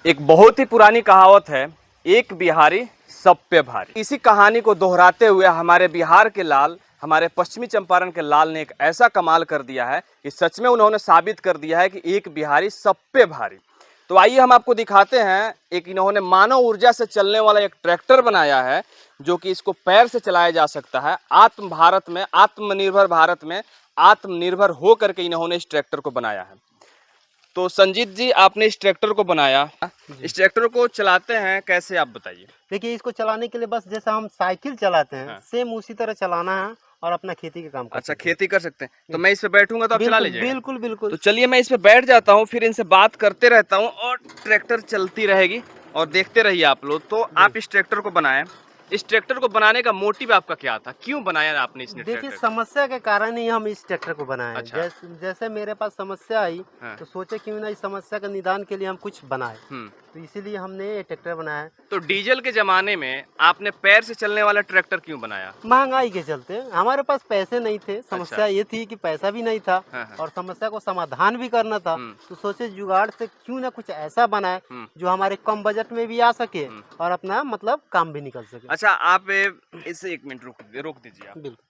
एक बहुत ही पुरानी कहावत है, एक बिहारी सब पे भारी। इसी कहानी को दोहराते हुए हमारे बिहार के लाल, हमारे पश्चिमी चंपारण के लाल ने एक ऐसा कमाल कर दिया है कि सच में उन्होंने साबित कर दिया है कि एक बिहारी सब पे भारी। तो आइए हम आपको दिखाते हैं, एक इन्होंने मानव ऊर्जा से चलने वाला एक ट्रैक्टर बनाया है जो कि इसको पैर से चलाया जा सकता है। आत्मनिर्भर भारत में आत्मनिर्भर हो करके इन्होंने इस ट्रैक्टर को बनाया है। तो संजीत जी, आपने इस ट्रैक्टर को बनाया, इस ट्रैक्टर को चलाते हैं कैसे, आप बताइए। देखिए, इसको चलाने के लिए बस जैसा हम साइकिल चलाते हैं, हाँ। सेम उसी तरह चलाना है और अपना खेती का काम कर अच्छा, सकते हैं। खेती कर सकते हैं, तो मैं इस पे बैठूंगा तो आप चला बिल्कुल लीजिएगा। बिल्कुल बिल्कुल। तो चलिए मैं इस पे बैठ जाता हूँ, फिर इनसे बात करते रहता हूँ और ट्रैक्टर चलती रहेगी और देखते रहिए आप लोग। तो आप इस ट्रैक्टर को बनाएं, इस ट्रैक्टर को बनाने का मोटिव आपका क्या था, क्यों बनाया आपने इस देखिए, ट्रैक्टर को? समस्या के कारण ही हम इस ट्रैक्टर को बनाए हैं। अच्छा। जैसे मेरे पास समस्या आई, हाँ। तो सोचे क्यों ना इस समस्या का निदान के लिए हम कुछ बनाए, हम्म। तो इसीलिए हमने ये ट्रैक्टर बनाया है। तो डीजल के जमाने में आपने पैर से चलने वाला ट्रैक्टर क्यों बनाया? महंगाई के चलते हमारे पास पैसे नहीं थे। समस्या ये थी कि पैसा भी नहीं था हाँ, हाँ। और समस्या को समाधान भी करना था। तो सोचे जुगाड़ से क्यों ना कुछ ऐसा बनाए जो हमारे कम बजट में भी आ सके और अपना मतलब काम भी निकल सके। अच्छा, आप इससे 1 मिनट रोक दीजिए आप। बिल्कुल।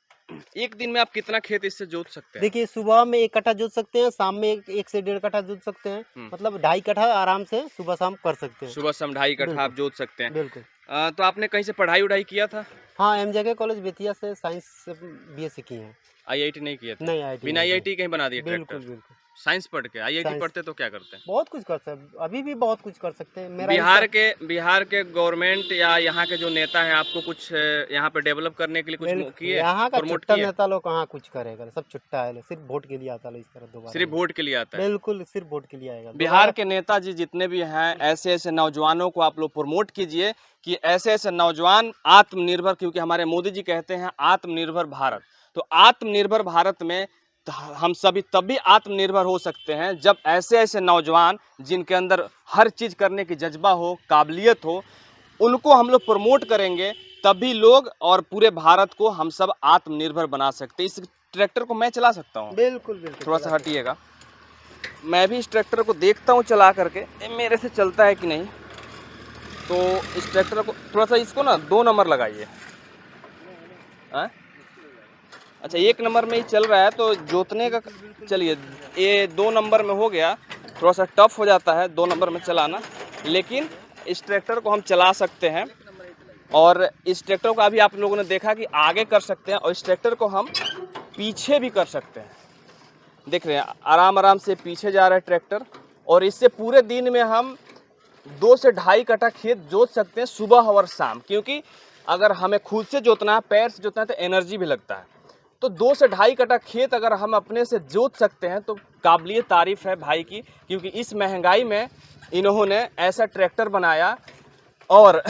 एक दिन में आप कितना खेत इससे जोत सकते हैं? देखिए, सुबह में 1 कट्ठा जोत सकते हैं, शाम में एक से 1.5 कट्ठा जोत सकते हैं। मतलब 2.5 कट्ठा आराम से सुबह शाम कर सकते हैं। सुबह शाम 2.5 कट्ठा आप जोत सकते हैं। बिल्कुल। तो आपने कहीं से पढ़ाई उढ़ाई किया था? हाँ, एमजेके कॉलेज बेतिया से साइंस से बीएससी की है। आईआईटी नहीं किया था? नहीं, आईआईटी बिना नहीं आईआईटी कहीं बना दिए ट्रैक्टर? बिल्कुल बिल्कुल। साइंस पढ़ के? आईआईटी साइंस पढ़ते तो क्या करते हैं? बहुत कुछ कर सकते, अभी भी बहुत कुछ कर सकते हैं। मेरा बिहार के गवर्नमेंट या यहाँ के जो नेता हैं आपको कुछ यहाँ पे डेवलप करने के लिए कुछ किए, यहाँ का प्रमोट चुट्टा किए? नेता लोग कहाँ कुछ करेगा, सब चुट्टा है, सिर्फ वोट के लिए आता है। इस तरह दोबारा सिर्फ वोट के लिए आता है? बिल्कुल सिर्फ वोट के लिए आएगा। बिहार के नेताजी जितने भी हैं, ऐसे ऐसे नौजवानों को आप लोग प्रमोट कीजिए कि ऐसे ऐसे नौजवान आत्मनिर्भर, क्योंकि हमारे मोदी जी कहते हैं आत्मनिर्भर भारत। तो आत्मनिर्भर भारत में हम सभी तभी आत्मनिर्भर हो सकते हैं जब ऐसे ऐसे नौजवान जिनके अंदर हर चीज़ करने की जज्बा हो, काबिलियत हो, उनको हम लोग प्रमोट करेंगे, तभी लोग और पूरे भारत को हम सब आत्मनिर्भर बना सकते हैं। इस ट्रैक्टर को मैं चला सकता हूँ? बिल्कुल बिल्कुल। थोड़ा सा हटिएगा, मैं भी इस ट्रैक्टर को देखता हूँ चला करके, मेरे से चलता है कि नहीं। तो इस ट्रैक्टर को थोड़ा सा, इसको ना 2 नंबर लगाइए। अच्छा, 1 नंबर में ही चल रहा है तो जोतने का, चलिए ये 2 नंबर में हो गया। थोड़ा सा टफ हो जाता है 2 नंबर में चलाना, लेकिन इस ट्रैक्टर को हम चला सकते हैं। और इस ट्रैक्टर को अभी आप लोगों ने देखा कि आगे कर सकते हैं और इस ट्रैक्टर को हम पीछे भी कर सकते हैं। देख रहे हैं आराम आराम से पीछे जा रहा है ट्रैक्टर, और इससे पूरे दिन में हम 2 से 2.5 कट्ठा खेत जोत सकते हैं सुबह और शाम। क्योंकि अगर हमें खुद से जोतना है, पैर से जोतना है, तो एनर्जी भी लगता है। तो 2 से 2.5 कट्ठा खेत अगर हम अपने से जोत सकते हैं तो काबिलियत तारीफ़ है भाई की, क्योंकि इस महंगाई में इन्होंने ऐसा ट्रैक्टर बनाया। और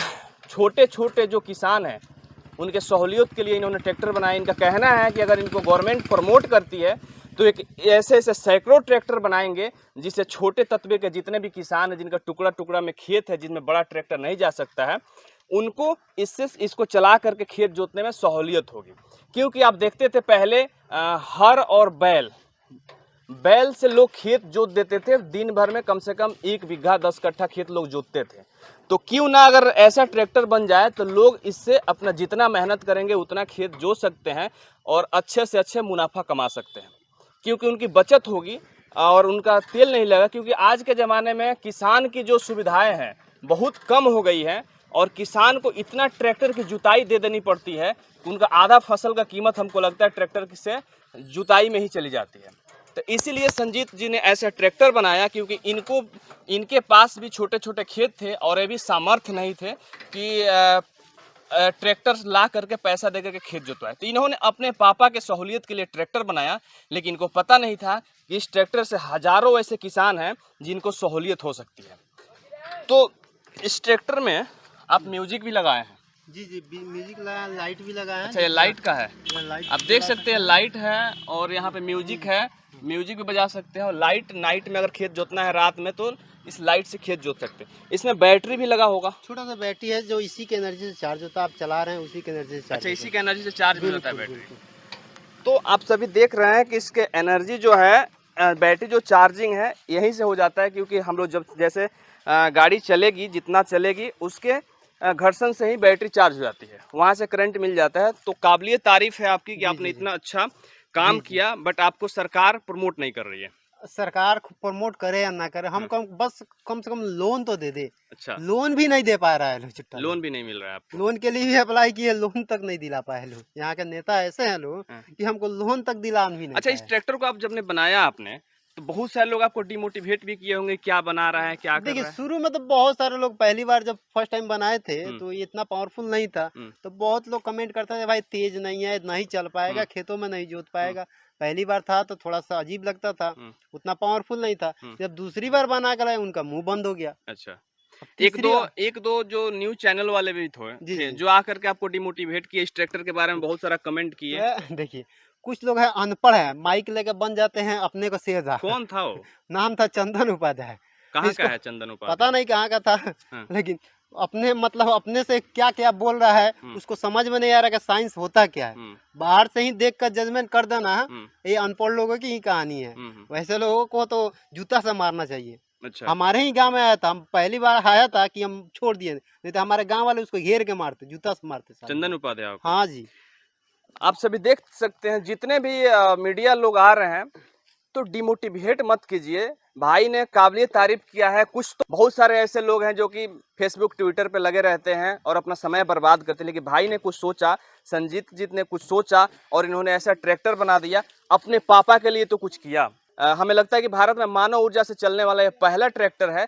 छोटे छोटे जो किसान हैं उनके सहूलियत के लिए इन्होंने ट्रैक्टर बनाया। इनका कहना है कि अगर इनको गवर्नमेंट प्रमोट करती है तो एक ऐसे ऐसे सैकड़ों ट्रैक्टर बनाएंगे जिससे छोटे तत्वे के जितने भी किसान हैं, जिनका टुकड़ा टुकड़ा में खेत है, जिनमें बड़ा ट्रैक्टर नहीं जा सकता है, उनको इसको चला करके खेत जोतने में सहूलियत होगी। क्योंकि आप देखते थे पहले हर और बैल से लोग खेत जोत देते थे, दिन भर में कम से कम 1 बीघा 10 कट्ठा खेत लोग जोतते थे। तो क्यों ना अगर ऐसा ट्रैक्टर बन जाए तो लोग इससे अपना जितना मेहनत करेंगे उतना खेत जोत सकते हैं और अच्छे से अच्छे मुनाफा कमा सकते हैं, क्योंकि उनकी बचत होगी और उनका तेल नहीं लगेगा। क्योंकि आज के ज़माने में किसान की जो सुविधाएं हैं बहुत कम हो गई हैं और किसान को इतना ट्रैक्टर की जुताई दे देनी पड़ती है, उनका आधा फसल का कीमत हमको लगता है ट्रैक्टर से जुताई में ही चली जाती है। तो इसीलिए संजीत जी ने ऐसा ट्रैक्टर बनाया, क्योंकि इनके पास भी छोटे छोटे खेत थे और ये भी सामर्थ्य नहीं थे कि ट्रैक्टर ला करके पैसा दे करके खेत जोतवाए। तो इन्होंने अपने पापा के सहूलियत के लिए ट्रैक्टर बनाया, लेकिन इनको पता नहीं था कि इस ट्रैक्टर से हजारों ऐसे किसान हैं जिनको सहूलियत हो सकती है। तो इस ट्रैक्टर में आप म्यूजिक भी लगाए हैं? जी जी, म्यूजिक लगाया, लाइट भी लगाया है। अच्छा, ये लाइट का है, लाइट आप देख सकते हैं लाइट है और यहाँ पे म्यूजिक है, म्यूजिक भी बजा सकते हैं। और लाइट नाइट में अगर खेत जोतना है रात में तो इस लाइट से खेत जोत सकते हैं। इसमें बैटरी भी लगा होगा? छोटा सा बैटरी है जो इसी के एनर्जी से चार्ज होता है। आप चला रहे हैं उसी के एनर्जी से चार्ज। अच्छा, इसी के एनर्जी से चार्ज हो जाता है बैटरी। बिल्कुल। तो आप सभी देख रहे हैं कि इसके एनर्जी जो है, बैटरी जो चार्जिंग है यहीं से हो जाता है। क्योंकि हम लोग जब जैसे गाड़ी चलेगी, जितना चलेगी उसके घर्षण से ही बैटरी चार्ज हो जाती है, वहाँ से करंट मिल जाता है। तो काबिलिए तारीफ है आपकी कि जी आपने जी जी इतना अच्छा काम जी जी किया, बट आपको सरकार प्रमोट नहीं कर रही है। सरकार प्रमोट करे या ना करे, हम हाँ, बस कम से कम लोन तो दे दे। अच्छा, लोन भी नहीं दे पा रहा है लोग, चिट्टा लोग। लोन भी नहीं मिल रहा है आपको। लोन के लिए भी अप्लाई किए, लोन तक नहीं दिला पाए लोग। यहाँ के नेता ऐसे हैं लोग हाँ। कि हमको लोन तक दिला भी नहीं अच्छा, इस पाए। ट्रैक्टर को आप जब ने बनाया आपने, तो बहुत सारे लोग आपको डिमोटिवेट भी किए होंगे, क्या बना रहा है, क्या कर देखिए, रहा है। शुरू में तो बहुत सारे लोग पहली बार जब फर्स्ट टाइम बनाए थे हम्म, तो ये इतना पावरफुल नहीं था। हम्म, तो बहुत लोग कमेंट करते थे भाई तेज नहीं है, नहीं चल पाएगा, हम्म, खेतों में नहीं जोत हम्म, पाएगा। पहली बार था तो थोड़ा सा अजीब लगता था, हम्म, उतना पावरफुल नहीं था। हम्म, जब दूसरी बार बना कर आए उनका मुंह बंद हो गया। अच्छा। अब एक दो तीसरी बार एक दो जो न्यूज चैनल वाले भी जी थे जी जो आकर के आपको डिमोटिवेट किए, इस ट्रैक्टर के बारे में बहुत सारा कमेंट किए। देखिए, कुछ लोग हैं अनपढ़ हैं, माइक लेके बन जाते हैं अपने को शेरदार। कौन था वो? नाम था चंदन उपाध्याय। कहाँ का इसको है चंदन पता उपाध्याय? नहीं कहाँ का था, हाँ, लेकिन अपने मतलब अपने से क्या क्या बोल रहा है, हम्म, उसको समझ में नहीं आ रहा कि साइंस होता क्या है। हम्म, बाहर से ही देख कर जजमेंट कर देना, हम्म, ये अनपढ़ लोगों की ही कहानी है। हम्म, वैसे लोगों को तो जूता से मारना चाहिए। अच्छा, हमारे ही गांव में आया था, हम पहली बार आया था कि हम छोड़ दिए, नहीं तो हमारे गांव वाले उसको घेर के मारते, जूता से मारते साले चंदन को। उपाध्याय को। हाँ जी आप सभी देख सकते हैं, जितने भी मीडिया लोग आ रहे हैं, तो डिमोटिवेट मत कीजिए। भाई ने काबिलियत तारीफ किया है। कुछ तो बहुत सारे ऐसे लोग हैं जो कि फेसबुक ट्विटर पे लगे रहते हैं और अपना समय बर्बाद करते हैं, लेकिन भाई ने कुछ सोचा, संजीत जी ने कुछ सोचा और इन्होंने ऐसा ट्रैक्टर बना दिया। अपने पापा के लिए तो कुछ किया। हमें लगता है कि भारत में मानव ऊर्जा से चलने वाला ये पहला ट्रैक्टर है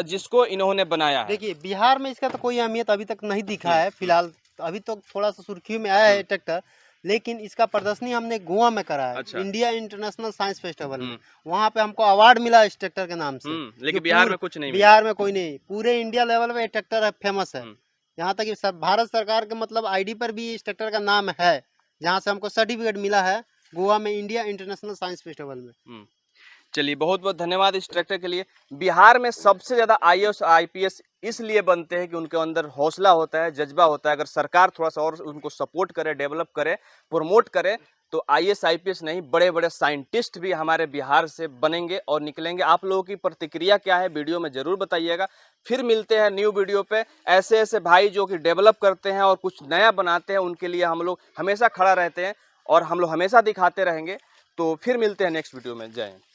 जिसको इन्होंने बनाया है। देखिए, बिहार में इसका तो कोई अहमियत अभी तक नहीं दिखा है हम्म, फिलहाल। अभी तो थोड़ा सा सुर्खियों में आया है हम्म, ट्रैक्टर, लेकिन इसका प्रदर्शनी हमने गोवा में करा है, अच्छा, इंडिया इंटरनेशनल साइंस फेस्टिवल में। हम्म, वहाँ पे हमको अवार्ड मिला इस ट्रैक्टर के नाम से। जो लेकिन बिहार पूरे में कुछ नहीं मिला। बिहार में कोई नहीं, पूरे इंडिया लेवल पे ये ट्रैक्टर है, फेमस है। हम्म, यहाँ तक कि भारत सरकार के मतलब आईडी पर भी इस ट्रैक्टर का नाम है, जहाँ से हमको सर्टिफिकेट मिला है गोवा में इंडिया इंटरनेशनल साइंस फेस्टिवल में। हम्म। चलिए, बहुत बहुत धन्यवाद इस ट्रैक्टर के लिए। बिहार में सबसे ज़्यादा आईएएस आईपीएस इसलिए बनते हैं कि उनके अंदर हौसला होता है, जज्बा होता है। अगर सरकार थोड़ा सा और उनको सपोर्ट करे, डेवलप करे, प्रमोट करे, तो आईएएस आईपीएस नहीं, बड़े बड़े साइंटिस्ट भी हमारे बिहार से बनेंगे और निकलेंगे। आप लोगों की प्रतिक्रिया क्या है, वीडियो में ज़रूर बताइएगा। फिर मिलते हैं न्यू वीडियो पे। ऐसे ऐसे भाई जो कि डेवलप करते हैं और कुछ नया बनाते हैं, उनके लिए हम लोग हमेशा खड़ा रहते हैं और हम लोग हमेशा दिखाते रहेंगे। तो फिर मिलते हैं नेक्स्ट वीडियो में। जय हिंद।